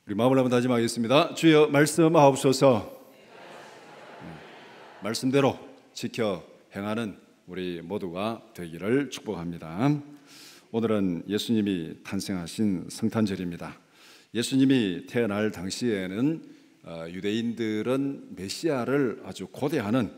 우리 마음을 한번 다짐하겠습니다. 주여 말씀하옵소서. 말씀대로 지켜 행하는 우리 모두가 되기를 축복합니다. 오늘은 예수님이 탄생하신 성탄절입니다. 예수님이 태어날 당시에는 유대인들은 메시아를 아주 고대하는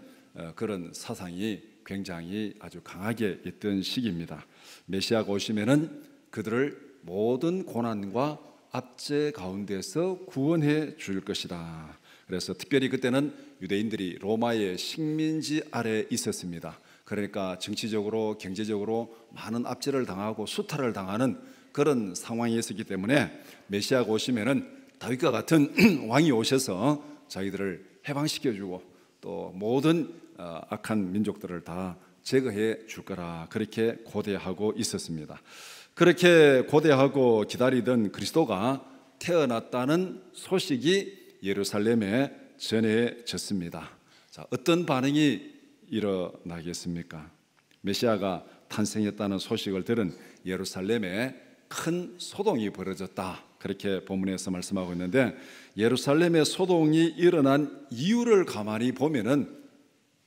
그런 사상이 굉장히 아주 강하게 있던 시기입니다. 메시아가 오시면은 그들을 모든 고난과 압제 가운데서 구원해 줄 것이다. 그래서 특별히 그때는 유대인들이 로마의 식민지 아래 있었습니다. 그러니까 정치적으로 경제적으로 많은 압제를 당하고 수탈을 당하는 그런 상황이 있었기 때문에 메시아가 오시면은 다윗과 같은 왕이 오셔서 자기들을 해방시켜주고 또 모든 악한 민족들을 다 제거해 줄 거라 그렇게 고대하고 있었습니다. 그렇게 고대하고 기다리던 그리스도가 태어났다는 소식이 예루살렘에 전해졌습니다. 자, 어떤 반응이 일어나겠습니까? 메시아가 탄생했다는 소식을 들은 예루살렘에 큰 소동이 벌어졌다. 그렇게 본문에서 말씀하고 있는데, 예루살렘에 소동이 일어난 이유를 가만히 보면은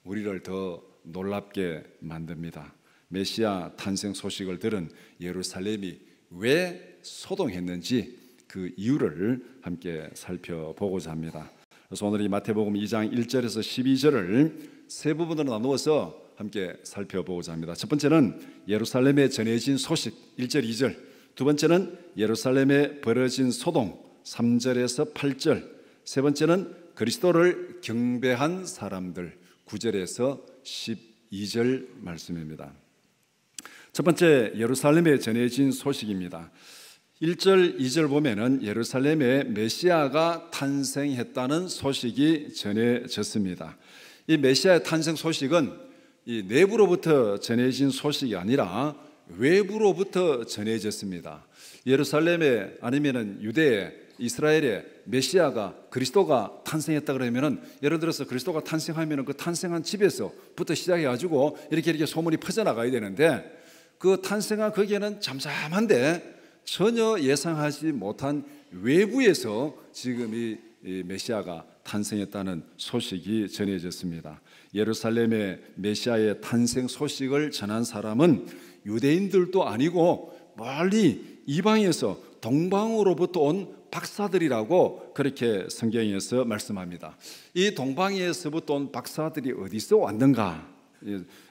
우리를 더 놀랍게 만듭니다. 메시아 탄생 소식을 들은 예루살렘이 왜 소동했는지 그 이유를 함께 살펴보고자 합니다. 그래서 오늘 이 마태복음 2장 1절에서 12절을 세 부분으로 나누어서 함께 살펴보고자 합니다. 첫 번째는 예루살렘에 전해진 소식 1절 2절, 두 번째는 예루살렘에 벌어진 소동 3절에서 8절, 세 번째는 그리스도를 경배한 사람들 9절에서 12절 말씀입니다. 첫 번째, 예루살렘에 전해진 소식입니다. 1절, 2절 보면은 예루살렘에 메시아가 탄생했다는 소식이 전해졌습니다. 이 메시아의 탄생 소식은 이 내부로부터 전해진 소식이 아니라 외부로부터 전해졌습니다. 예루살렘에 아니면은 유대에 이스라엘에 메시아가 그리스도가 탄생했다 그러면은, 예를 들어서 그리스도가 탄생하면은 그 탄생한 집에서부터 시작해 가지고 이렇게 소문이 퍼져나가야 되는데, 그 탄생한 거기에는 잠잠한데 전혀 예상하지 못한 외부에서 지금 이 메시아가 탄생했다는 소식이 전해졌습니다. 예루살렘의 메시아의 탄생 소식을 전한 사람은 유대인들도 아니고 멀리 이방에서 동방으로부터 온 박사들이라고 그렇게 성경에서 말씀합니다. 이 동방에서부터 온 박사들이 어디서 왔는가?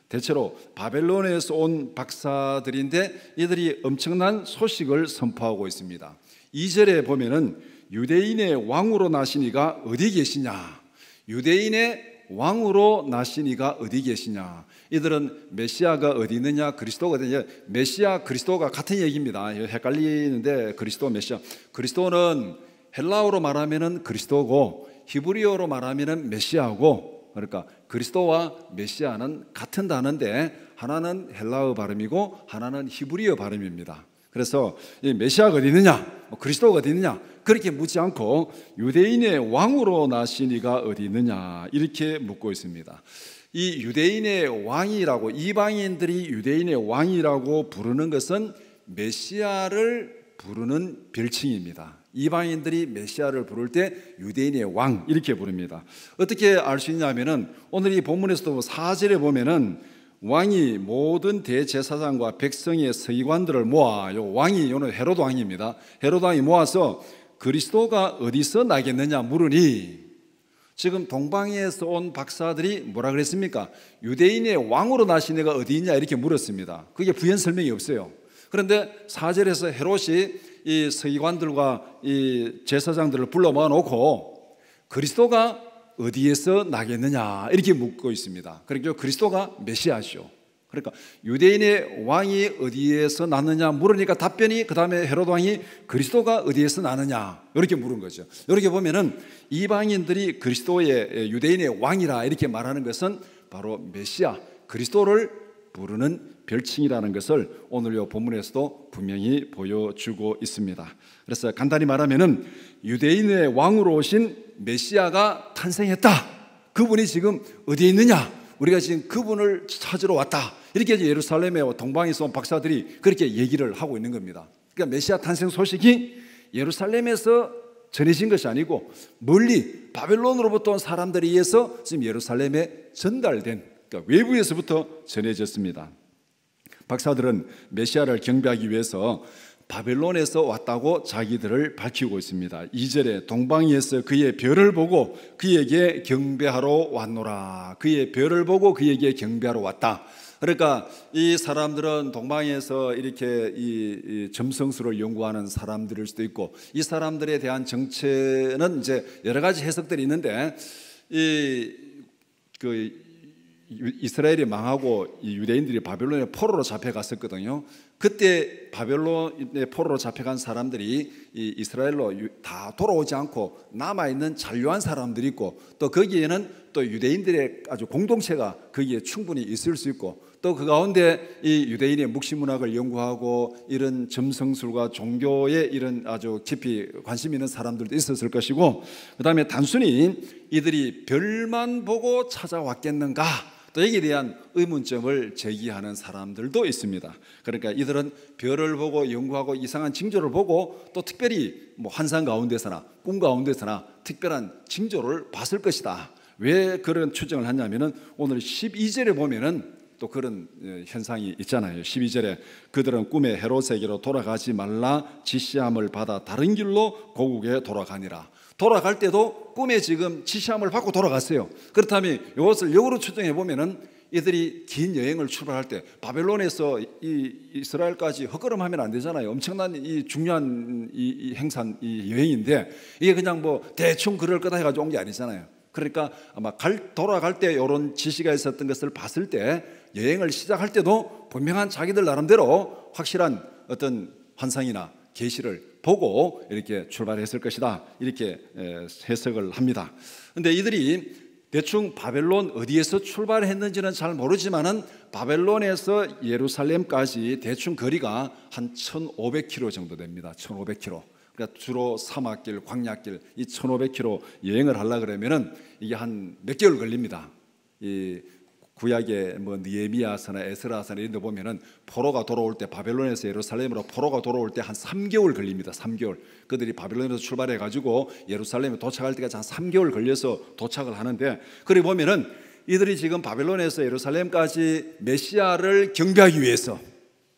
대체로 바벨론에서 온 박사들인데 이들이 엄청난 소식을 선포하고 있습니다. 2절에 보면은 유대인의 왕으로 나신 이가 어디 계시냐? 유대인의 왕으로 나신 이가 어디 계시냐? 이들은 메시아가 어디 있느냐, 그리스도가 어디 있느냐, 메시아 그리스도가 같은 얘기입니다. 헷갈리는데 그리스도 메시아, 그리스도는 헬라어로 말하면은 그리스도고 히브리어로 말하면은 메시아고, 그러니까 그리스도와 메시아는 같은 단어인데 하나는 헬라어 발음이고 하나는 히브리어 발음입니다. 그래서 이 메시아가 어디 있느냐, 그리스도가 어디 있느냐 그렇게 묻지 않고 유대인의 왕으로 나신 이가 어디 있느냐 이렇게 묻고 있습니다. 이 유대인의 왕이라고, 이방인들이 유대인의 왕이라고 부르는 것은 메시아를 부르는 별칭입니다. 이방인들이 메시아를 부를 때 유대인의 왕 이렇게 부릅니다. 어떻게 알 수 있냐면은 오늘 이 본문에서도 4절에 보면은 왕이 모든 대제사장과 백성의 서기관들을 모아, 요 왕이 요는 헤로드 왕입니다. 헤로드 왕이 모아서 그리스도가 어디서 나겠느냐 물으니, 지금 동방에서 온 박사들이 뭐라 그랬습니까? 유대인의 왕으로 나신 애가 어디 있냐 이렇게 물었습니다. 그게 부연 설명이 없어요. 그런데 4절에서 헤롯이 이 서기관들과 이 제사장들을 불러 모아놓고 그리스도가 어디에서 나겠느냐 이렇게 묻고 있습니다. 그러니까 그리스도가 메시아죠. 그러니까 유대인의 왕이 어디에서 나느냐 물으니까 답변이, 그 다음에 헤롯 왕이 그리스도가 어디에서 나느냐 이렇게 물은 거죠. 이렇게 보면은 이방인들이 그리스도의 유대인의 왕이라 이렇게 말하는 것은 바로 메시아 그리스도를 부르는 별칭이라는 것을 오늘 이 본문에서도 분명히 보여주고 있습니다. 그래서 간단히 말하면은 유대인의 왕으로 오신 메시아가 탄생했다. 그분이 지금 어디에 있느냐? 우리가 지금 그분을 찾으러 왔다. 이렇게 예루살렘에 동방에서 온 박사들이 그렇게 얘기를 하고 있는 겁니다. 그러니까 메시아 탄생 소식이 예루살렘에서 전해진 것이 아니고 멀리 바벨론으로부터 온 사람들에 의해서 지금 예루살렘에 전달된, 그러니까 외부에서부터 전해졌습니다. 박사들은 메시아를 경배하기 위해서 바벨론에서 왔다고 자기들을 밝히고 있습니다. 2절에 동방에서 그의 별을 보고 그에게 경배하러 왔노라. 그의 별을 보고 그에게 경배하러 왔다. 그러니까 이 사람들은 동방에서 이렇게 이 점성술을 연구하는 사람들일 수도 있고, 이 사람들에 대한 정체는 이제 여러 가지 해석들이 있는데, 이스라엘이 망하고 이 유대인들이 바벨론의 포로로 잡혀갔었거든요. 그때 바벨론의 포로로 잡혀간 사람들이 이 이스라엘로 다 돌아오지 않고 남아있는 잔류한 사람들이 있고, 또 거기에는 또 유대인들의 아주 공동체가 거기에 충분히 있을 수 있고, 또 그 가운데 이 유대인의 묵시문학을 연구하고 이런 점성술과 종교에 이런 아주 깊이 관심 있는 사람들도 있었을 것이고, 그 다음에 단순히 이들이 별만 보고 찾아왔겠는가, 또 여기에 대한 의문점을 제기하는 사람들도 있습니다. 그러니까 이들은 별을 보고 연구하고 이상한 징조를 보고 또 특별히 뭐 환상 가운데서나 꿈 가운데서나 특별한 징조를 봤을 것이다. 왜 그런 추정을 하냐면은 오늘 12절에 보면은 또 그런 현상이 있잖아요. 12절에 그들은 꿈에 헤롯에게로 돌아가지 말라 지시함을 받아 다른 길로 고국에 돌아가니라. 돌아갈 때도 꿈에 지금 지시함을 받고 돌아갔어요. 그렇다면 이것을 역으로 추정해 보면은 이들이 긴 여행을 출발할 때 바벨론에서 이 이스라엘까지 헛걸음하면 안 되잖아요. 엄청난 이 중요한 이 행사, 이 여행인데 이게 그냥 뭐 대충 그럴 거다 해가지고 온 게 아니잖아요. 그러니까 아마 돌아갈 때 이런 지시가 있었던 것을 봤을 때 여행을 시작할 때도 분명한 자기들 나름대로 확실한 어떤 환상이나 계시를 보고 이렇게 출발했을 것이다, 이렇게 해석을 합니다. 그런데 이들이 대충 바벨론 어디에서 출발했는지는 잘 모르지만은 바벨론에서 예루살렘까지 대충 거리가 한 1500km 정도 됩니다. 1500km. 그러니까 주로 사막길, 광야길 이 1500km 여행을 하려 그러면은 이게 한 몇 개월 걸립니다. 이 구약의 뭐 느헤미야서나 에스라서나 이런 데 보면은 포로가 돌아올 때, 바벨론에서 예루살렘으로 포로가 돌아올 때 한 3개월 걸립니다. 3개월. 그들이 바벨론에서 출발해 가지고 예루살렘에 도착할 때까지 한 3개월 걸려서 도착을 하는데, 그래 보면은 이들이 지금 바벨론에서 예루살렘까지 메시아를 경배하기 위해서,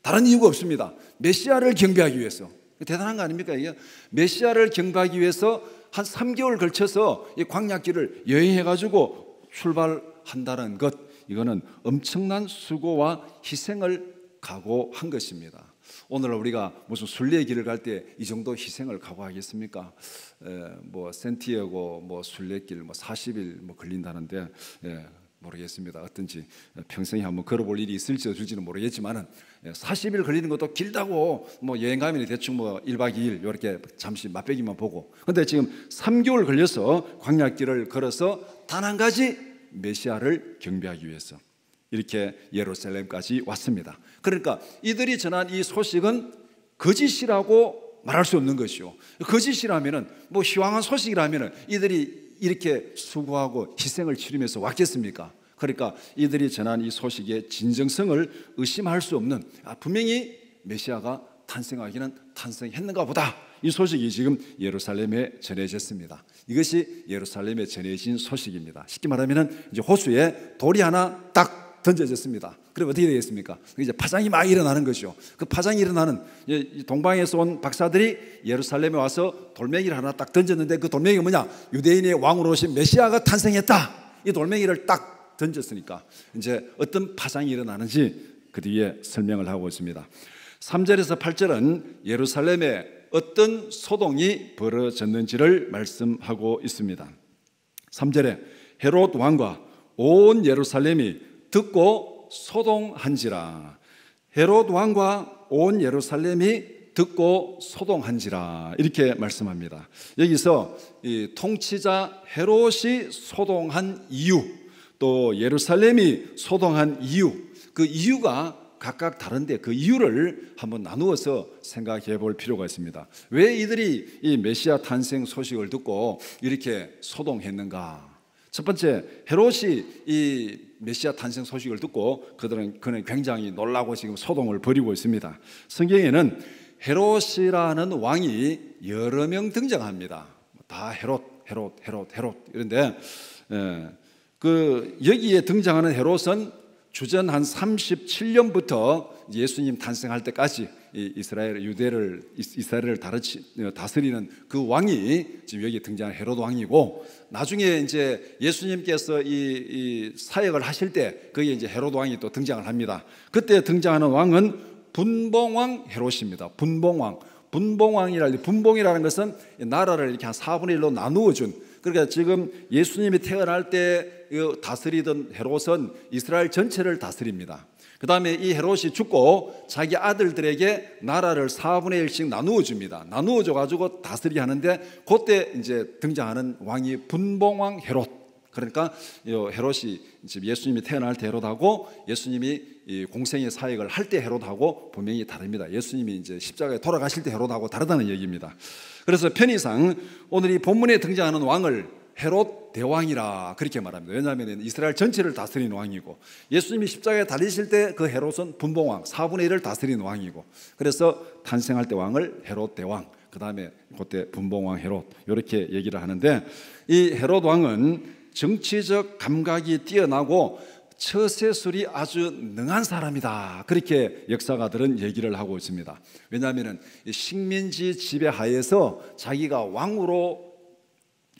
다른 이유가 없습니다. 메시아를 경배하기 위해서. 대단한 거 아닙니까? 이게 메시아를 경배하기 위해서 한 3개월 걸쳐서 이 광야길을 여행해 가지고 출발한다는 것, 이거는 엄청난 수고와 희생을 각오한 것입니다. 오늘 우리가 무슨 순례의 길을 갈 때 이 정도 희생을 각오하겠습니까? 뭐 센티아고 뭐 순례길 뭐 40일 뭐 걸린다는데 모르겠습니다. 어떤지 평생에 한번 걸어볼 일이 있을지 없을지는 모르겠지만은 40일 걸리는 것도 길다고 뭐 여행 가면 대충 뭐 1박 2일 이렇게 잠시 맛보기만 보고, 근데 지금 3개월 걸려서 광야길을 걸어서 단 한 가지 메시아를 경배하기 위해서 이렇게 예루살렘까지 왔습니다. 그러니까 이들이 전한 이 소식은 거짓이라고 말할 수 없는 것이요, 거짓이라면은 뭐 희망한 소식이라면은 이들이 이렇게 수고하고 희생을 치르면서 왔겠습니까? 그러니까 이들이 전한 이 소식의 진정성을 의심할 수 없는, 분명히 메시아가 탄생하기는 탄생했는가 보다, 이 소식이 지금 예루살렘에 전해졌습니다. 이것이 예루살렘에 전해진 소식입니다. 쉽게 말하면 이제 호수에 돌이 하나 딱 던져졌습니다. 그럼 어떻게 되겠습니까? 이제 파장이 막 일어나는 것이죠. 그 파장이 일어나는, 동방에서 온 박사들이 예루살렘에 와서 돌멩이를 하나 딱 던졌는데 그 돌멩이가 뭐냐? 유대인의 왕으로 오신 메시아가 탄생했다. 이 돌멩이를 딱 던졌으니까 이제 어떤 파장이 일어나는지 그 뒤에 설명을 하고 있습니다. 3절에서 8절은 예루살렘에 어떤 소동이 벌어졌는지를 말씀하고 있습니다. 3절에 헤롯 왕과 온 예루살렘이 듣고 소동한지라. 헤롯 왕과 온 예루살렘이 듣고 소동한지라, 이렇게 말씀합니다. 여기서 이 통치자 헤롯이 소동한 이유, 또 예루살렘이 소동한 이유, 그 이유가 각각 다른데 그 이유를 한번 나누어서 생각해 볼 필요가 있습니다. 왜 이들이 이 메시아 탄생 소식을 듣고 이렇게 소동했는가? 첫 번째, 헤롯이 이 메시아 탄생 소식을 듣고 그는 굉장히 놀라고 지금 소동을 벌이고 있습니다. 성경에는 헤롯이라는 왕이 여러 명 등장합니다. 다 헤롯 이런데 그 여기에 등장하는 헤롯은 주전 한 37년부터 예수님 탄생할 때까지 이스라엘을 다스리는 그 왕이 지금 여기 등장한 헤롯 왕이고, 나중에 이제 예수님께서 이 사역을 하실 때 거기에 이제 헤롯 왕이 또 등장을 합니다. 그때 등장하는 왕은 분봉왕 헤롯입니다. 분봉이라는 것은 나라를 이렇게 한 4분의 1로 나누어 준, 그러니까 지금 예수님이 태어날 때 다스리던 헤롯은 이스라엘 전체를 다스립니다. 그 다음에 이 헤롯이 죽고 자기 아들들에게 나라를 4분의 1씩 나누어 줍니다. 나누어 줘가지고 다스리게 하는데, 그때 이제 등장하는 왕이 분봉왕 헤롯. 그러니까 헤롯이 지금 예수님이 태어날 때 헤롯하고 예수님이 이 공생의 사역을 할 때 헤롯하고 분명히 다릅니다. 예수님이 이제 십자가에 돌아가실 때 헤롯하고 다르다는 얘기입니다. 그래서 편의상 오늘 이 본문에 등장하는 왕을 헤롯 대왕이라 그렇게 말합니다. 왜냐하면 이스라엘 전체를 다스리는 왕이고, 예수님이 십자가에 달리실 때 그 헤롯은 분봉왕 4분의 1을 다스리는 왕이고, 그래서 탄생할 때 왕을 헤롯 대왕, 그 다음에 그때 분봉왕 헤롯, 이렇게 얘기를 하는데, 이 헤롯 왕은 정치적 감각이 뛰어나고 처세술이 아주 능한 사람이다, 그렇게 역사가들은 얘기를 하고 있습니다. 왜냐하면 식민지 지배하에서 자기가 왕으로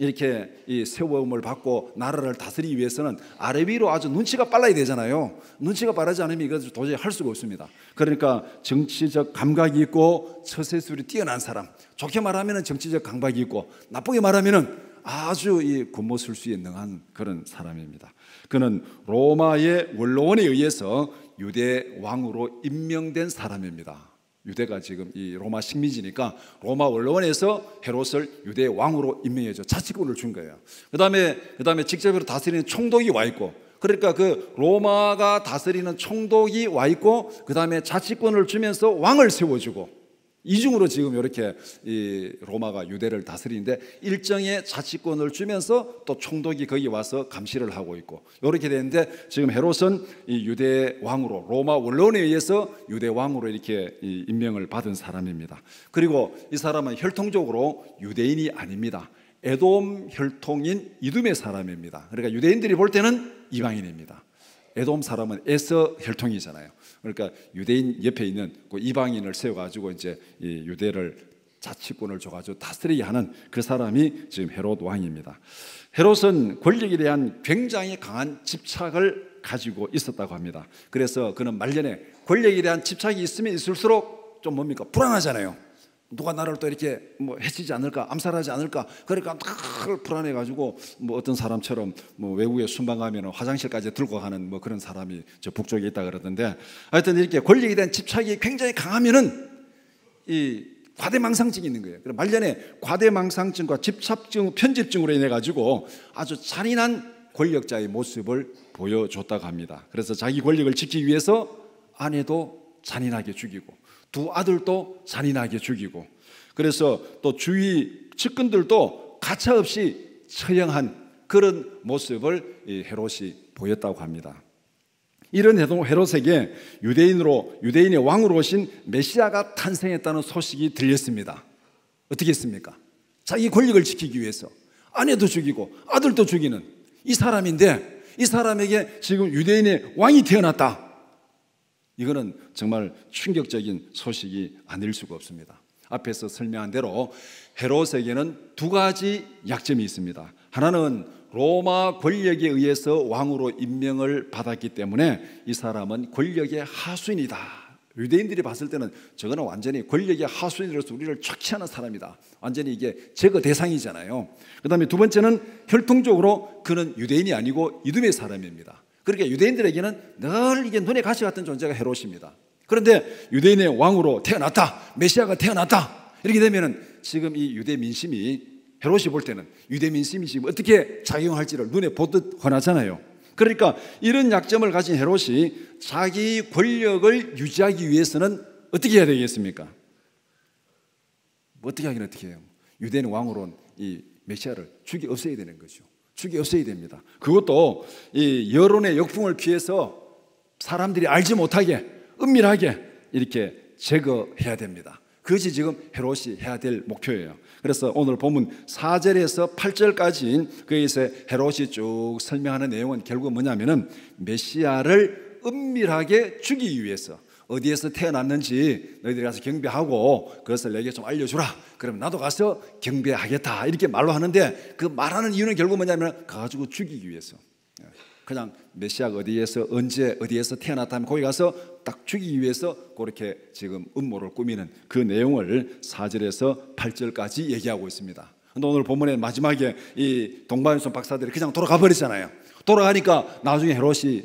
이렇게 이 세움을 받고 나라를 다스리기 위해서는 아래 위로 아주 눈치가 빨라야 되잖아요. 눈치가 빠르지 않으면 이것을 도저히 할 수가 없습니다. 그러니까 정치적 감각이 있고 처세술이 뛰어난 사람, 좋게 말하면 정치적 감각이 있고, 나쁘게 말하면 아주 이 군무술수에 능한 그런 사람입니다. 그는 로마의 원로원에 의해서 유대 왕으로 임명된 사람입니다. 유대가 지금 이 로마 식민지니까 로마 원로원에서 헤롯을 유대 왕으로 임명해줘 자치권을 준 거예요. 그다음에 직접으로 다스리는 총독이 와 있고, 그러니까 그 로마가 다스리는 총독이 와 있고, 그다음에 자치권을 주면서 왕을 세워주고, 이중으로 지금 이렇게 이 로마가 유대를 다스리는데, 일정의 자치권을 주면서 또 총독이 거기 와서 감시를 하고 있고, 이렇게 되는데, 지금 헤롯은 이 유대 왕으로, 로마 원로원에 의해서 유대 왕으로 이렇게 임명을 받은 사람입니다. 그리고 이 사람은 혈통적으로 유대인이 아닙니다. 에돔 혈통인 이둠의 사람입니다. 그러니까 유대인들이 볼 때는 이방인입니다. 에돔 사람은 에서 혈통이잖아요. 그러니까 유대인 옆에 있는 그 이방인을 세워가지고 이제 이 유대를 자치권을 줘가지고 다스리게 하는 그 사람이 지금 헤롯 왕입니다. 헤롯은 권력에 대한 굉장히 강한 집착을 가지고 있었다고 합니다. 그래서 그는 말년에 권력에 대한 집착이 있으면 있을수록 좀 뭡니까? 불안하잖아요. 누가 나를 또 이렇게 뭐 해치지 않을까, 암살하지 않을까, 그러니까 막 불안해가지고 뭐 어떤 사람처럼 뭐 외국에 순방 가면 화장실까지 들고 가는 뭐 그런 사람이 저 북쪽에 있다 그러던데, 하여튼 이렇게 권력에 대한 집착이 굉장히 강하면은 이 과대망상증이 있는 거예요. 그래서 말년에 과대망상증과 집착증, 편집증으로 인해 가지고 아주 잔인한 권력자의 모습을 보여줬다고 합니다. 그래서 자기 권력을 지키기 위해서 아내도 잔인하게 죽이고, 두 아들도 잔인하게 죽이고, 그래서 또 주위 측근들도 가차없이 처형한 그런 모습을 이 헤롯이 보였다고 합니다. 이런 헤롯에게 유대인의 왕으로 오신 메시아가 탄생했다는 소식이 들렸습니다. 어떻게 했습니까? 자기 권력을 지키기 위해서 아내도 죽이고 아들도 죽이는 이 사람인데, 이 사람에게 지금 유대인의 왕이 태어났다. 이거는 정말 충격적인 소식이 아닐 수가 없습니다. 앞에서 설명한 대로 헤롯에게는 두 가지 약점이 있습니다. 하나는 로마 권력에 의해서 왕으로 임명을 받았기 때문에 이 사람은 권력의 하수인이다. 유대인들이 봤을 때는 저거는 완전히 권력의 하수인으로서 우리를 착취하는 사람이다. 완전히 이게 제거 대상이잖아요. 그 다음에 두 번째는 혈통적으로 그는 유대인이 아니고 이둠의 사람입니다. 그러니까 유대인들에게는 늘 이게 눈에 가시 같은 존재가 헤롯입니다. 그런데 유대인의 왕으로 태어났다, 메시아가 태어났다, 이렇게 되면은 지금 이 유대 민심이, 헤롯이 볼 때는 유대 민심이 지금 어떻게 작용할지를 눈에 보듯 훤하잖아요. 그러니까 이런 약점을 가진 헤롯이 자기 권력을 유지하기 위해서는 어떻게 해야 되겠습니까? 어떻게 하긴 어떻게 해요? 유대인 왕으로는 이 메시아를 없애야 되는 거죠. 없애야 됩니다. 그것도 이 여론의 역풍을 피해서 사람들이 알지 못하게 은밀하게 이렇게 제거해야 됩니다. 그것이 지금 헤롯이 해야 될 목표예요. 그래서 오늘 본문 4절에서 8절까지 거기서 헤롯이 쭉 설명하는 내용은 결국 뭐냐면은 메시아를 은밀하게 죽이기 위해서 어디에서 태어났는지 너희들이 가서 경배하고 그것을 내게 좀 알려주라. 그러면 나도 가서 경배하겠다. 이렇게 말로 하는데 그 말하는 이유는 결국 뭐냐면 가가지고 죽이기 위해서. 그냥 메시아가 어디에서 언제 어디에서 태어났다면 거기 가서 딱 죽이기 위해서 그렇게 지금 음모를 꾸미는 그 내용을 4절에서 8절까지 얘기하고 있습니다. 근데 오늘 본문의 마지막에 이 동방연수 박사들이 그냥 돌아가 버리잖아요. 돌아가니까 나중에 헤롯이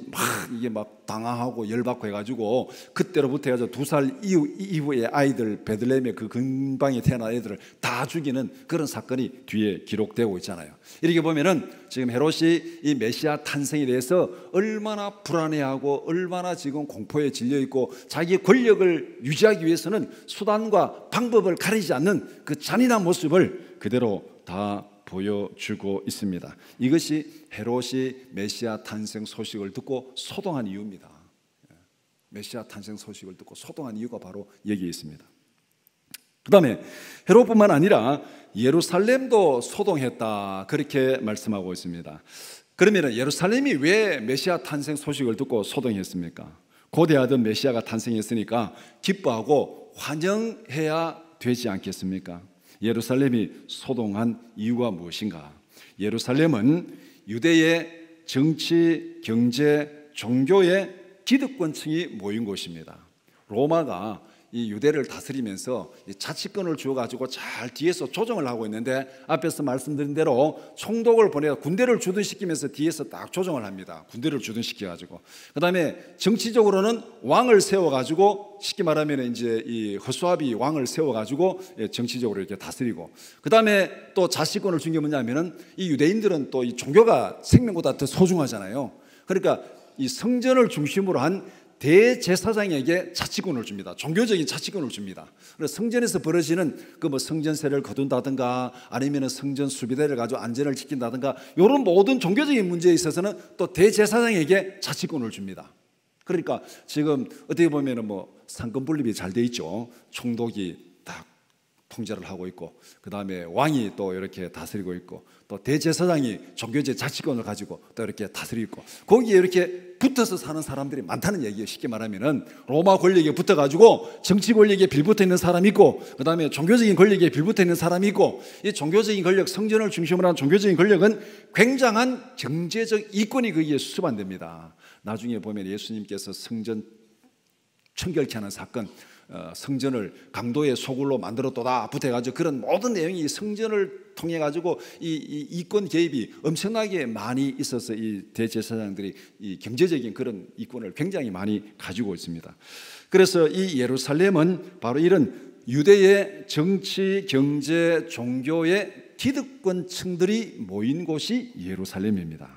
막 당황하고 열받고 해가지고 그때로부터 해서 2살 이후의 아이들 베들레헴의 그 근방에 태어난 애들을 다 죽이는 그런 사건이 뒤에 기록되고 있잖아요. 이렇게 보면은 지금 헤롯이 이 메시아 탄생에 대해서 얼마나 불안해하고 얼마나 지금 공포에 질려 있고 자기 권력을 유지하기 위해서는 수단과 방법을 가리지 않는 그 잔인한 모습을 그대로 다 보여주고 있습니다. 이것이 헤롯이 메시아 탄생 소식을 듣고 소동한 이유입니다. 메시아 탄생 소식을 듣고 소동한 이유가 바로 여기에 있습니다. 그 다음에 헤롯뿐만 아니라 예루살렘도 소동했다, 그렇게 말씀하고 있습니다. 그러면 예루살렘이 왜 메시아 탄생 소식을 듣고 소동했습니까? 고대하던 메시아가 탄생했으니까 기뻐하고 환영해야 되지 않겠습니까? 예루살렘이 소동한 이유가 무엇인가? 예루살렘은 유대의 정치, 경제, 종교의 기득권층이 모인 곳입니다. 로마가 이 유대를 다스리면서 자치권을 주어가지고 잘 뒤에서 조정을 하고 있는데 앞에서 말씀드린 대로 총독을 보내서 군대를 주둔시키면서 뒤에서 딱 조정을 합니다. 군대를 주둔시켜가지고 그 다음에 정치적으로는 왕을 세워가지고 쉽게 말하면 이제 이 허수아비 왕을 세워가지고 정치적으로 이렇게 다스리고 그 다음에 또 자치권을 준 게 뭐냐면은 이 유대인들은 또 이 종교가 생명보다 더 소중하잖아요. 그러니까 이 성전을 중심으로 한 대제사장에게 자치권을 줍니다. 종교적인 자치권을 줍니다. 그래서 성전에서 벌어지는 그 뭐 성전세를 거둔다든가 아니면 성전 수비대를 가지고 안전을 지킨다든가 이런 모든 종교적인 문제에 있어서는 또 대제사장에게 자치권을 줍니다. 그러니까 지금 어떻게 보면은 뭐 상권 분립이 잘 돼 있죠. 총독이 딱 통제를 하고 있고 그 다음에 왕이 또 이렇게 다스리고 있고 또 대제사장이 종교적 자치권을 가지고 또 이렇게 다스리고 거기에 이렇게 붙어서 사는 사람들이 많다는 얘기예요. 쉽게 말하면은 로마 권력에 붙어가지고 정치 권력에 빌붙어 있는 사람이 있고 그 다음에 종교적인 권력에 빌붙어 있는 사람이 있고 이 종교적인 권력, 성전을 중심으로 한 종교적인 권력은 굉장한 경제적 이권이 거기에 수반됩니다. 나중에 보면 예수님께서 성전 청결케 하는 사건, 성전을 강도의 소굴로 만들었도다 붙어가지고 그런 모든 내용이 성전을 통해 가지고 이 이권 개입이 엄청나게 많이 있어서 이 대제사장들이 이 경제적인 그런 이권을 굉장히 많이 가지고 있습니다. 그래서 이 예루살렘은 바로 이런 유대의 정치, 경제, 종교의 기득권층들이 모인 곳이 예루살렘입니다.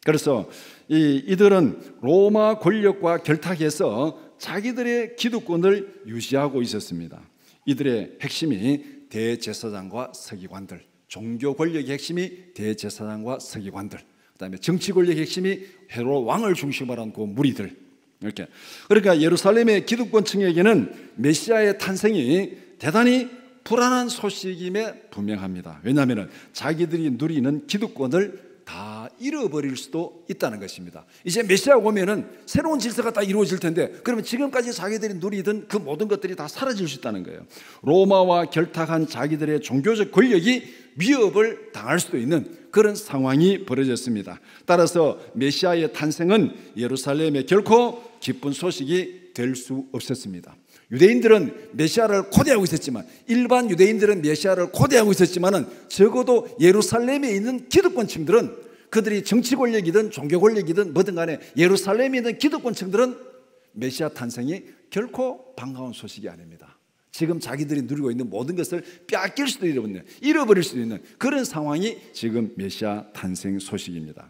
그래서 이들은 로마 권력과 결탁해서 자기들의 기득권을 유지하고 있었습니다. 이들의 핵심이 대제사장과 서기관들, 종교 권력의 핵심이 대제사장과 서기관들, 그다음에 정치 권력의 핵심이 헤롯 왕을 중심으로 한 그 무리들. 이렇게. 그러니까 예루살렘의 기득권층에게는 메시아의 탄생이 대단히 불안한 소식임에 분명합니다. 왜냐하면 자기들이 누리는 기득권을 다 잃어버릴 수도 있다는 것입니다. 이제 메시아가 오면은 새로운 질서가 다 이루어질 텐데 그러면 지금까지 자기들이 누리던 그 모든 것들이 다 사라질 수 있다는 거예요. 로마와 결탁한 자기들의 종교적 권력이 위협을 당할 수도 있는 그런 상황이 벌어졌습니다. 따라서 메시아의 탄생은 예루살렘에 결코 기쁜 소식이 될 수 없었습니다. 유대인들은 메시아를 고대하고 있었지만 일반 유대인들은 메시아를 고대하고 있었지만은 적어도 예루살렘에 있는 기득권층들은 그들이 정치 권력이든 종교 권력이든 뭐든 간에 예루살렘에 있는 기득권층들은 메시아 탄생이 결코 반가운 소식이 아닙니다. 지금 자기들이 누리고 있는 모든 것을 빼앗길 수도 있는, 잃어버릴 수도 있는 그런 상황이 지금 메시아 탄생 소식입니다.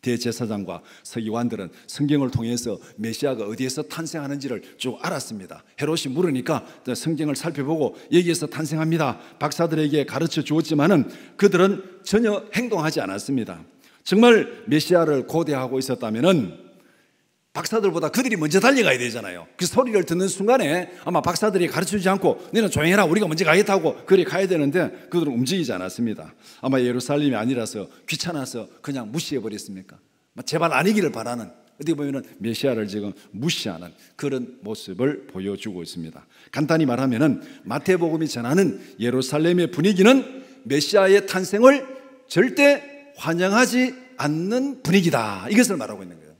대제사장과 서기관들은 성경을 통해서 메시아가 어디에서 탄생하는지를 쭉 알았습니다. 헤롯이 물으니까 성경을 살펴보고 여기에서 탄생합니다. 박사들에게 가르쳐 주었지만은 그들은 전혀 행동하지 않았습니다. 정말 메시아를 고대하고 있었다면은 박사들보다 그들이 먼저 달려가야 되잖아요. 그 소리를 듣는 순간에 아마 박사들이 가르쳐주지 않고 너는 조용해라 우리가 먼저 가겠다고 그리 가야 되는데 그들은 움직이지 않았습니다. 아마 예루살렘이 아니라서 귀찮아서 그냥 무시해버렸습니까? 제발 아니기를 바라는, 어떻게 보면 메시아를 지금 무시하는 그런 모습을 보여주고 있습니다. 간단히 말하면 마태복음이 전하는 예루살렘의 분위기는 메시아의 탄생을 절대 환영하지 않는 분위기다, 이것을 말하고 있는 거예요.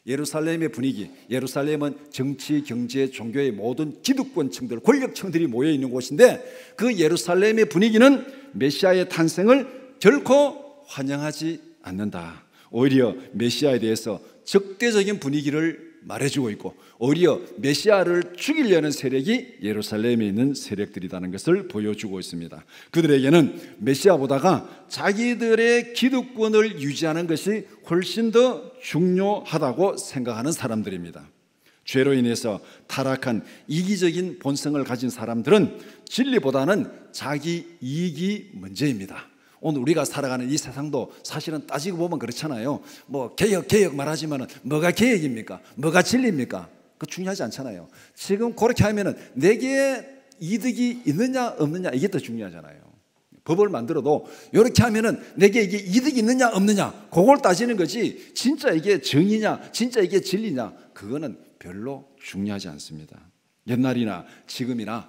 예루살렘의 분위기, 예루살렘은 정치, 경제, 종교의 모든 기득권층들, 권력층들이 모여있는 곳인데 그 예루살렘의 분위기는 메시아의 탄생을 결코 환영하지 않는다. 오히려 메시아에 대해서 적대적인 분위기를 말해주고 있고 오히려 메시아를 죽이려는 세력이 예루살렘에 있는 세력들이라는 것을 보여주고 있습니다. 그들에게는 메시아보다가 자기들의 기득권을 유지하는 것이 훨씬 더 중요하다고 생각하는 사람들입니다. 죄로 인해서 타락한 이기적인 본성을 가진 사람들은 진리보다는 자기 이익이 먼저입니다. 오늘 우리가 살아가는 이 세상도 사실은 따지고 보면 그렇잖아요. 뭐 개혁 말하지만 뭐가 개혁입니까? 뭐가 진리입니까? 그거 중요하지 않잖아요. 지금 그렇게 하면은 내게 이득이 있느냐 없느냐 이게 더 중요하잖아요. 법을 만들어도 이렇게 하면은 내게 이게 이득이 있느냐 없느냐 그걸 따지는 거지, 진짜 이게 정의냐 진짜 이게 진리냐 그거는 별로 중요하지 않습니다. 옛날이나 지금이나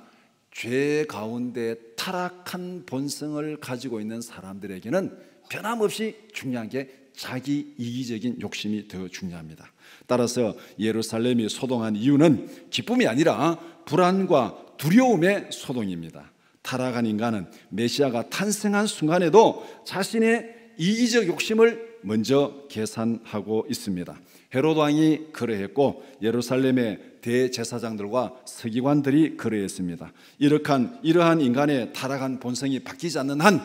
죄 가운데 타락한 본성을 가지고 있는 사람들에게는 변함없이 중요한 게 자기 이기적인 욕심이 더 중요합니다. 따라서 예루살렘이 소동한 이유는 기쁨이 아니라 불안과 두려움의 소동입니다. 타락한 인간은 메시아가 탄생한 순간에도 자신의 이기적 욕심을 먼저 계산하고 있습니다. 헤로드 왕이 그러했고 예루살렘의 대제사장들과 서기관들이 그러했습니다. 이러한 인간의 타락한 본성이 바뀌지 않는 한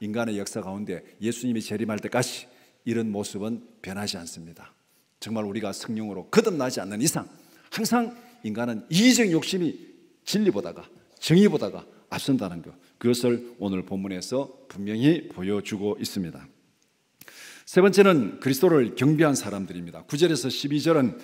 인간의 역사 가운데 예수님이 재림할 때까지 이런 모습은 변하지 않습니다. 정말 우리가 성령으로 거듭나지 않는 이상 항상 인간은 이기적 욕심이 진리보다가 정의보다가 앞선다는 것, 그것을 오늘 본문에서 분명히 보여주고 있습니다. 세 번째는 그리스도를 경배한 사람들입니다. 9절에서 12절은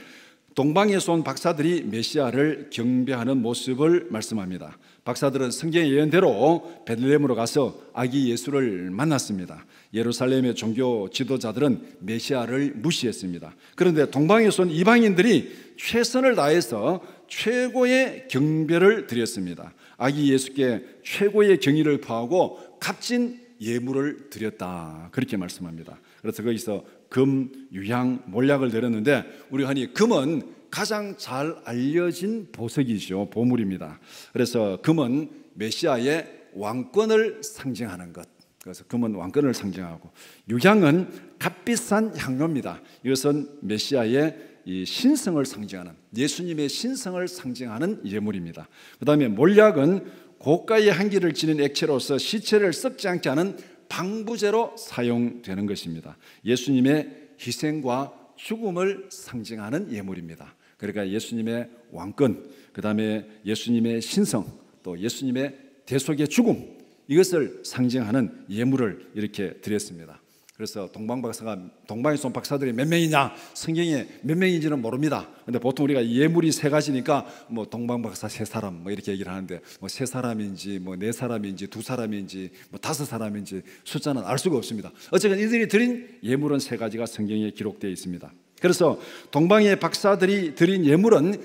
동방에서 온 박사들이 메시아를 경배하는 모습을 말씀합니다. 박사들은 성경의 예언대로 베들레헴으로 가서 아기 예수를 만났습니다. 예루살렘의 종교 지도자들은 메시아를 무시했습니다. 그런데 동방에서 온 이방인들이 최선을 다해서 최고의 경배를 드렸습니다. 아기 예수께 최고의 경의를 표하고 값진 예물을 드렸다, 그렇게 말씀합니다. 그래서 거기서 금, 유향, 몰약을 드렸는데 우리 흔히 금은 가장 잘 알려진 보석이죠. 보물입니다. 그래서 금은 메시아의 왕권을 상징하는 것, 그래서 금은 왕권을 상징하고, 유향은 값비싼 향료입니다. 이것은 메시아의 이 신성을 상징하는, 예수님의 신성을 상징하는 예물입니다. 그 다음에 몰약은 고가의 향기를 지닌 액체로서 시체를 썩지 않게 하는 방부제로 사용되는 것입니다. 예수님의 희생과 죽음을 상징하는 예물입니다. 그러니까 예수님의 왕권, 그 다음에 예수님의 신성, 또 예수님의 대속의 죽음, 이것을 상징하는 예물을 이렇게 드렸습니다. 그래서 동방에서 온 박사들이 몇 명이냐, 성경에 몇 명인지는 모릅니다. 근데 보통 우리가 예물이 세 가지니까 뭐 동방 박사 세 사람 뭐 이렇게 얘기를 하는데 뭐 세 사람인지 뭐 네 사람인지 두 사람인지 뭐 다섯 사람인지 숫자는 알 수가 없습니다. 어쨌든 이들이 드린 예물은 세 가지가 성경에 기록되어 있습니다. 그래서 동방의 박사들이 드린 예물은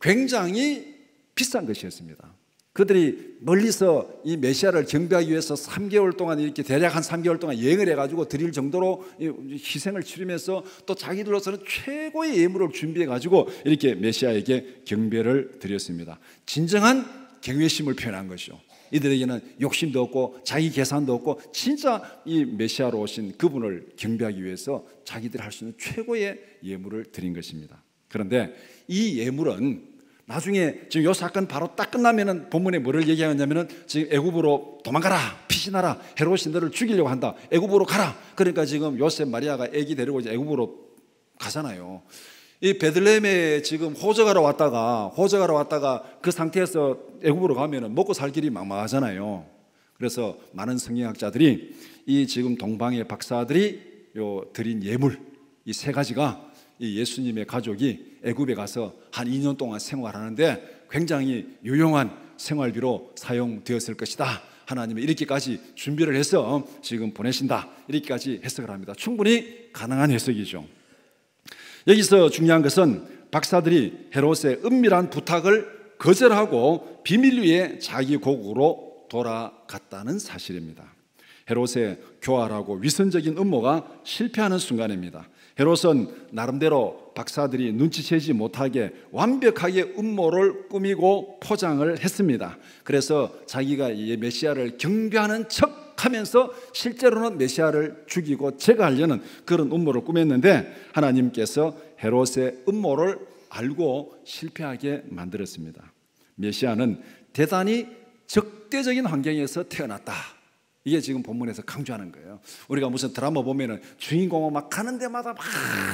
굉장히 비싼 것이었습니다. 그들이 멀리서 이 메시아를 경배하기 위해서 3개월 동안 이렇게 대략 한 3개월 동안 여행을 해가지고 드릴 정도로 희생을 치르면서 또 자기들로서는 최고의 예물을 준비해가지고 이렇게 메시아에게 경배를 드렸습니다. 진정한 경외심을 표현한 것이죠. 이들에게는 욕심도 없고 자기 계산도 없고 진짜 이 메시아로 오신 그분을 경배하기 위해서 자기들이 할 수 있는 최고의 예물을 드린 것입니다. 그런데 이 예물은 나중에 지금 이 사건 바로 딱 끝나면은 본문에 뭐를 얘기하냐면은 지금 애굽으로 도망가라, 피신하라, 헤롯이 너를 죽이려고 한다, 애굽으로 가라. 그러니까 지금 요셉 마리아가 아기 데리고 이제 애굽으로 가잖아요. 이 베들레헴에 지금 호적하러 왔다가 그 상태에서 애굽으로 가면은 먹고 살 길이 막막하잖아요. 그래서 많은 성경학자들이 이 지금 동방의 박사들이 요 드린 예물 이 세 가지가 이 예수님의 가족이 애굽에 가서 한 2년 동안 생활하는데 굉장히 유용한 생활비로 사용되었을 것이다. 하나님이 이렇게까지 준비를 해서 지금 보내신다. 이렇게까지 해석을 합니다. 충분히 가능한 해석이죠. 여기서 중요한 것은 박사들이 헤롯의 은밀한 부탁을 거절하고 비밀 위에 자기 고국으로 돌아갔다는 사실입니다. 헤롯의 교활하고 위선적인 음모가 실패하는 순간입니다. 헤롯은 나름대로 박사들이 눈치채지 못하게 완벽하게 음모를 꾸미고 포장을 했습니다. 그래서 자기가 이 메시아를 경배하는 척하면서 실제로는 메시아를 죽이고 제거하려는 그런 음모를 꾸몄는데 하나님께서 헤롯의 음모를 알고 실패하게 만들었습니다. 메시아는 대단히 적대적인 환경에서 태어났다. 이게 지금 본문에서 강조하는 거예요. 우리가 무슨 드라마 보면은 주인공은 막 가는 데마다 막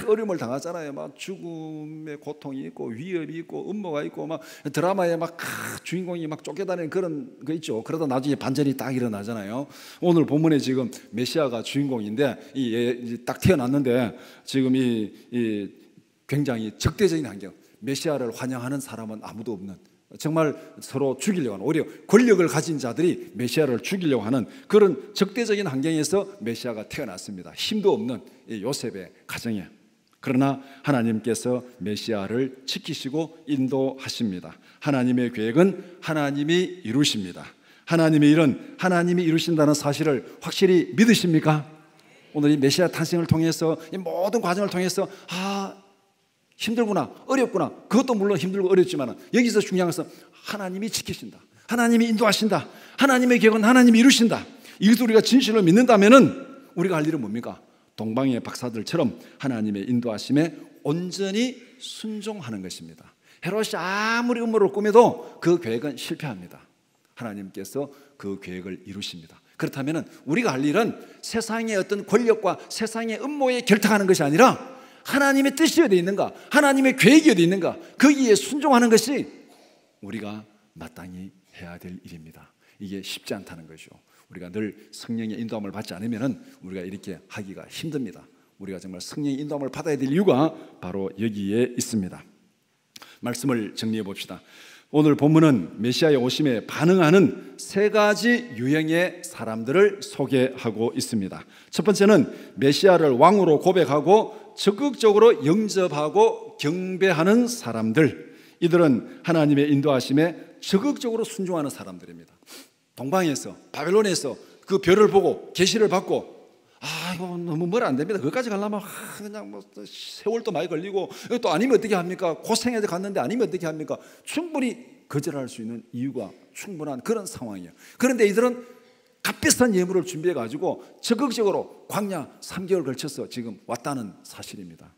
어려움을 당하잖아요. 막 죽음의 고통이 있고 위협이 있고 음모가 있고 막 드라마에 막 주인공이 막 쫓겨다니는 그런 거 있죠. 그러다 나중에 반전이 딱 일어나잖아요. 오늘 본문에 지금 메시아가 주인공인데 딱 태어났는데 지금 이 굉장히 적대적인 환경, 메시아를 환영하는 사람은 아무도 없는, 정말 서로 죽이려고 하는, 오히려 권력을 가진 자들이 메시아를 죽이려고 하는 그런 적대적인 환경에서 메시아가 태어났습니다. 힘도 없는 요셉의 가정에. 그러나 하나님께서 메시아를 지키시고 인도하십니다. 하나님의 계획은 하나님이 이루십니다. 하나님의 일은 하나님이 이루신다는 사실을 확실히 믿으십니까? 오늘 이 메시아 탄생을 통해서 이 모든 과정을 통해서 힘들구나, 어렵구나. 그것도 물론 힘들고 어렵지만 여기서 중요한 것은 하나님이 지키신다, 하나님이 인도하신다, 하나님의 계획은 하나님이 이루신다. 이것을 우리가 진실로 믿는다면 우리가 할 일은 뭡니까? 동방의 박사들처럼 하나님의 인도하심에 온전히 순종하는 것입니다. 헤롯이 아무리 음모를 꾸며도 그 계획은 실패합니다. 하나님께서 그 계획을 이루십니다. 그렇다면 우리가 할 일은 세상의 어떤 권력과 세상의 음모에 결탁하는 것이 아니라 하나님의 뜻이 어디 있는가, 하나님의 계획이 어디 있는가, 거기에 순종하는 것이 우리가 마땅히 해야 될 일입니다. 이게 쉽지 않다는 것이죠. 우리가 늘 성령의 인도함을 받지 않으면 우리가 이렇게 하기가 힘듭니다. 우리가 정말 성령의 인도함을 받아야 될 이유가 바로 여기에 있습니다. 말씀을 정리해 봅시다. 오늘 본문은 메시아의 오심에 반응하는 세 가지 유형의 사람들을 소개하고 있습니다. 첫 번째는 메시아를 왕으로 고백하고 적극적으로 영접하고 경배하는 사람들. 이들은 하나님의 인도하심에 적극적으로 순종하는 사람들입니다. 동방에서, 바벨론에서 그 별을 보고 계시를 받고 이거 너무 멀 안 됩니다. 거기까지 가려면 그냥 뭐 세월도 많이 걸리고 또 아니면 어떻게 합니까? 고생해서 갔는데 아니면 어떻게 합니까? 충분히 거절할 수 있는 이유가 충분한 그런 상황이에요. 그런데 이들은 값비싼 예물을 준비해 가지고 적극적으로 광야 3개월 걸쳐서 지금 왔다는 사실입니다.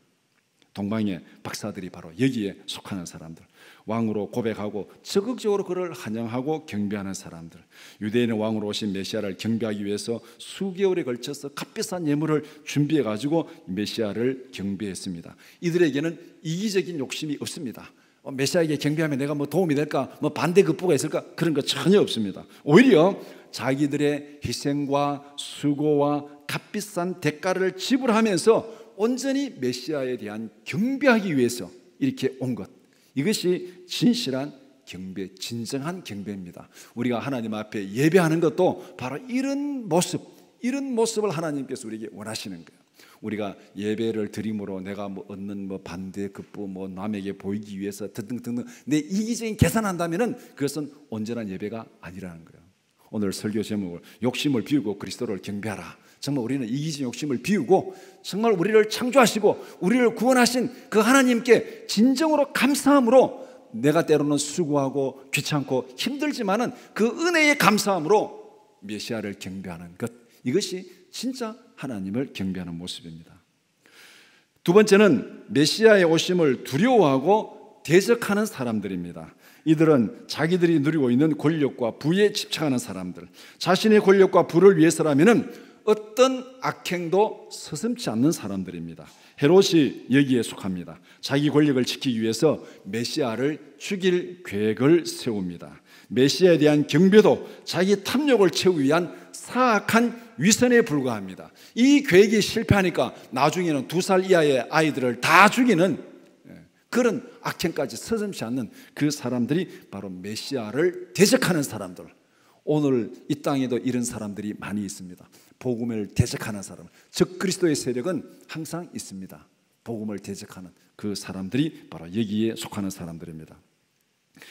동방의 박사들이 바로 여기에 속하는 사람들, 왕으로 고백하고 적극적으로 그를 환영하고 경배하는 사람들, 유대인의 왕으로 오신 메시아를 경배하기 위해서 수개월에 걸쳐서 값비싼 예물을 준비해 가지고 메시아를 경배했습니다. 이들에게는 이기적인 욕심이 없습니다. 메시아에게 경배하면 내가 뭐 도움이 될까, 뭐 반대급부가 있을까, 그런 거 전혀 없습니다. 오히려 자기들의 희생과 수고와 값비싼 대가를 지불하면서 온전히 메시아에 대한 경배하기 위해서 이렇게 온 것, 이것이 진실한 경배, 진정한 경배입니다. 우리가 하나님 앞에 예배하는 것도 바로 이런 모습을 하나님께서 우리에게 원하시는 거예요. 우리가 예배를 드림으로 내가 뭐 얻는 뭐 반대 급부 뭐 남에게 보이기 위해서 등등등등 내 이기적인 계산한다면은 그것은 온전한 예배가 아니라는 거예요. 오늘 설교 제목을 욕심을 비우고 그리스도를 경배하라. 정말 우리는 이기적인 욕심을 비우고 정말 우리를 창조하시고 우리를 구원하신 그 하나님께 진정으로 감사함으로, 내가 때로는 수고하고 귀찮고 힘들지만은 그 은혜의 감사함으로 메시아를 경배하는 것, 이것이 진짜 하나님을 경배하는 모습입니다. 두 번째는 메시아의 오심을 두려워하고 대적하는 사람들입니다. 이들은 자기들이 누리고 있는 권력과 부에 집착하는 사람들, 자신의 권력과 부를 위해서라면은 어떤 악행도 서슴지 않는 사람들입니다. 헤롯이 여기에 속합니다. 자기 권력을 지키기 위해서 메시아를 죽일 계획을 세웁니다. 메시아에 대한 경배도 자기 탐욕을 채우기 위한 사악한 위선에 불과합니다. 이 계획이 실패하니까 나중에는 2살 이하의 아이들을 다 죽이는 그런 악행까지 서슴지 않는 그 사람들이 바로 메시아를 대적하는 사람들. 오늘 이 땅에도 이런 사람들이 많이 있습니다. 복음을 대적하는 사람, 즉 그리스도의 세력은 항상 있습니다. 복음을 대적하는 그 사람들이 바로 여기에 속하는 사람들입니다.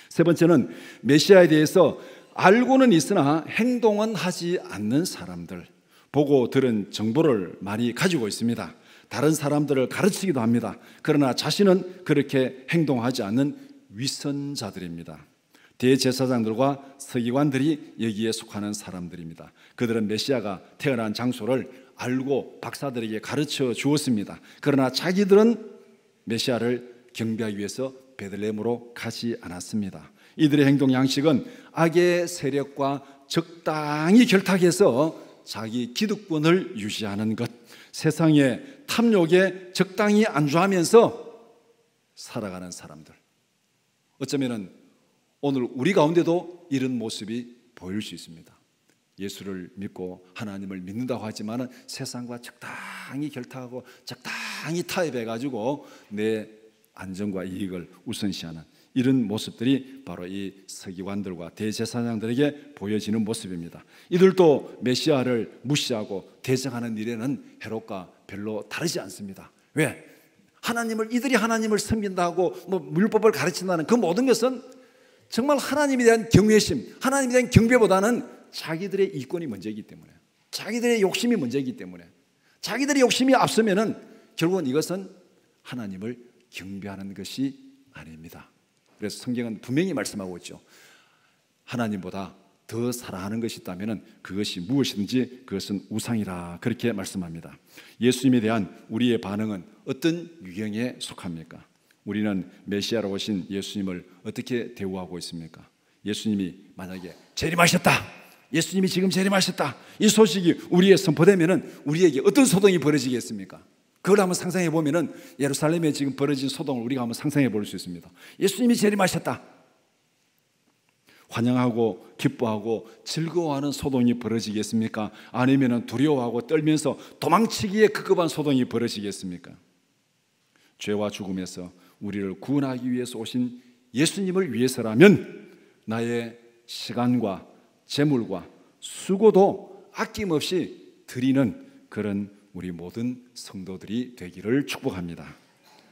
세 번째는 메시아에 대해서 알고는 있으나 행동은 하지 않는 사람들. 보고 들은 정보를 많이 가지고 있습니다. 다른 사람들을 가르치기도 합니다. 그러나 자신은 그렇게 행동하지 않는 위선자들입니다. 대제사장들과 서기관들이 여기에 속하는 사람들입니다. 그들은 메시아가 태어난 장소를 알고 박사들에게 가르쳐 주었습니다. 그러나 자기들은 메시아를 경배하기 위해서 베들레헴으로 가지 않았습니다. 이들의 행동 양식은 악의 세력과 적당히 결탁해서 자기 기득권을 유지하는 것, 세상의 탐욕에 적당히 안주하면서 살아가는 사람들. 어쩌면 오늘 우리 가운데도 이런 모습이 보일 수 있습니다. 예수를 믿고 하나님을 믿는다고 하지만 세상과 적당히 결탁하고 적당히 타협해가지고 내 안전과 이익을 우선시하는 이런 모습들이 바로 이 서기관들과 대제사장들에게 보여지는 모습입니다. 이들도 메시아를 무시하고 대적하는 일에는 헤롯과 별로 다르지 않습니다. 왜? 이들이 하나님을 섬긴다고 율법을 가르친다는 그 모든 것은 정말 하나님에 대한 경외심, 하나님에 대한 경배보다는 자기들의 이권이 먼저이기 때문에, 자기들의 욕심이 먼저이기 때문에, 자기들의 욕심이 앞서면은 결국은 이것은 하나님을 경배하는 것이 아닙니다. 그래서 성경은 분명히 말씀하고 있죠. 하나님보다 더 사랑하는 것이 있다면 그것이 무엇이든지 그것은 우상이라, 그렇게 말씀합니다. 예수님에 대한 우리의 반응은 어떤 유형에 속합니까? 우리는 메시아로 오신 예수님을 어떻게 대우하고 있습니까? 예수님이 만약에 재림하셨다, 예수님이 지금 재림하셨다, 이 소식이 우리에 선포되면 우리에게 어떤 소동이 벌어지겠습니까? 그걸 한번 상상해 보면 예루살렘에 지금 벌어진 소동을 우리가 한번 상상해 볼 수 있습니다. 예수님이 재림하셨다, 환영하고 기뻐하고 즐거워하는 소동이 벌어지겠습니까? 아니면 두려워하고 떨면서 도망치기에 급급한 소동이 벌어지겠습니까? 죄와 죽음에서 우리를 구원하기 위해서 오신 예수님을 위해서라면 나의 시간과 재물과 수고도 아낌없이 드리는 그런 우리 모든 성도들이 되기를 축복합니다.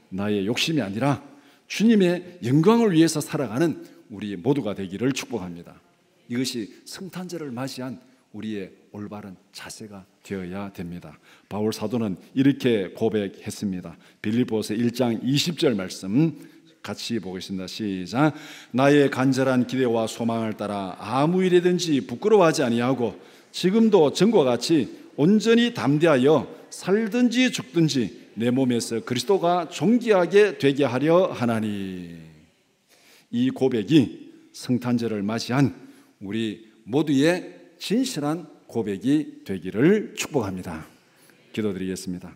나의 욕심이 아니라 주님의 영광을 위해서 살아가는 우리 모두가 되기를 축복합니다. 이것이 성탄절을 맞이한 우리의 올바른 자세가 되어야 됩니다. 바울 사도는 이렇게 고백했습니다. 빌립보서 1장 20절 말씀 같이 보겠습니다. 시작. 나의 간절한 기대와 소망을 따라 아무 일이든지 부끄러워하지 아니하고 지금도 전과 같이 온전히 담대하여 살든지 죽든지 내 몸에서 그리스도가 존귀하게 되게 하려 하나니. 이 고백이 성탄절을 맞이한 우리 모두의 진실한 고백이 되기를 축복합니다. 기도드리겠습니다.